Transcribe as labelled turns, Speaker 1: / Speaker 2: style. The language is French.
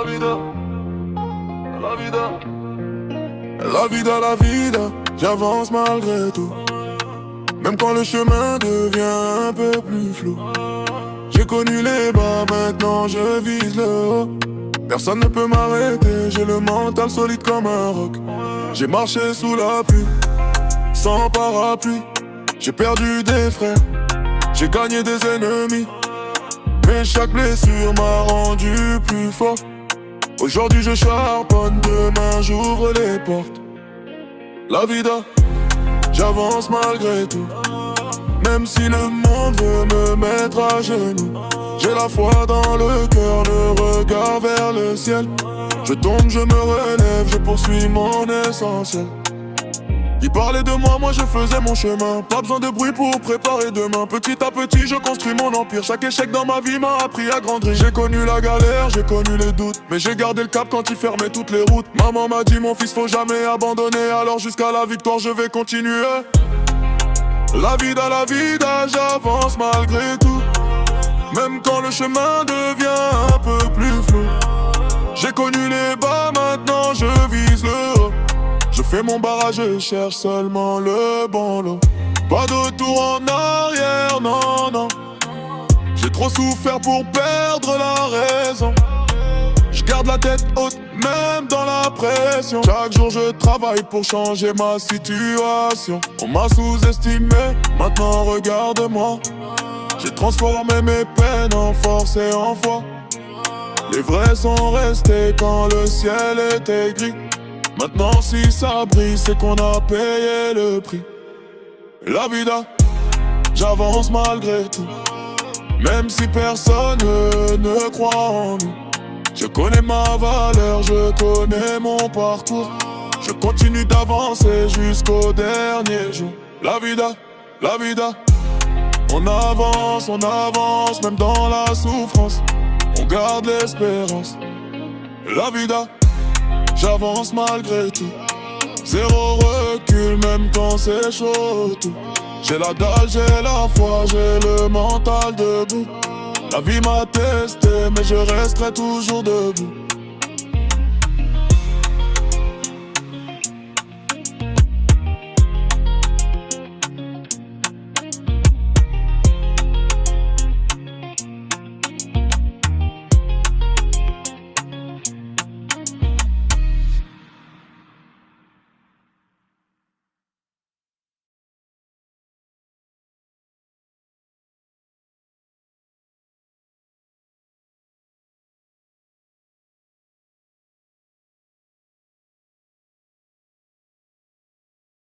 Speaker 1: la vida, la vida, la vida, la vida. J'avance malgré tout, même quand le chemin devient un peu plus flou. J'ai connu les bas, maintenant je vise le haut. Personne ne peut m'arrêter, j'ai le mental solide comme un roc. J'ai marché sous la pluie, sans parapluie. J'ai perdu des frères, j'ai gagné des ennemis. Mais chaque blessure m'a rendu plus fort. Aujourd'hui je charbonne, demain j'ouvre les portes. La vida, j'avance malgré tout. Même si le monde veut me mettre à genoux, j'ai la foi dans le cœur, le regard vers le ciel. Je tombe, je me relève, je poursuis mon essentiel. Ils parlaient de moi, moi je faisais mon chemin. Pas besoin de bruit pour préparer demain. Petit à petit je construis mon empire. Chaque échec dans ma vie m'a appris à grandir. J'ai connu la galère, j'ai connu les doutes, mais j'ai gardé le cap quand ils fermaient toutes les routes. Maman m'a dit mon fils faut jamais abandonner. Alors jusqu'à la victoire je vais continuer. La vida, j'avance malgré tout. Même quand le chemin devient un peu plus flou. J'ai connu les bas, maintenant je vise le haut. Je fais mon barrage, je cherche seulement le bon lot. Pas de retour en arrière, non, non. J'ai trop souffert pour perdre la raison. Je garde la tête haute, même dans la pression. Chaque jour je travaille pour changer ma situation. On m'a sous-estimé, maintenant regarde-moi. J'ai transformé mes peines en force et en foi. Les vrais sont restés quand le ciel était gris. Maintenant si ça brille, c'est qu'on a payé le prix. La vida, j'avance malgré tout. Même si personne ne croit en nous. Je connais ma valeur, je connais mon parcours. Je continue d'avancer jusqu'au dernier jour. La vida, on avance, même dans la souffrance. On garde l'espérance. La vida, j'avance malgré tout. Zéro recul, même quand c'est chaud tout. J'ai la dalle, j'ai la foi, j'ai le mental debout. La vie m'a testé, mais je resterai toujours debout.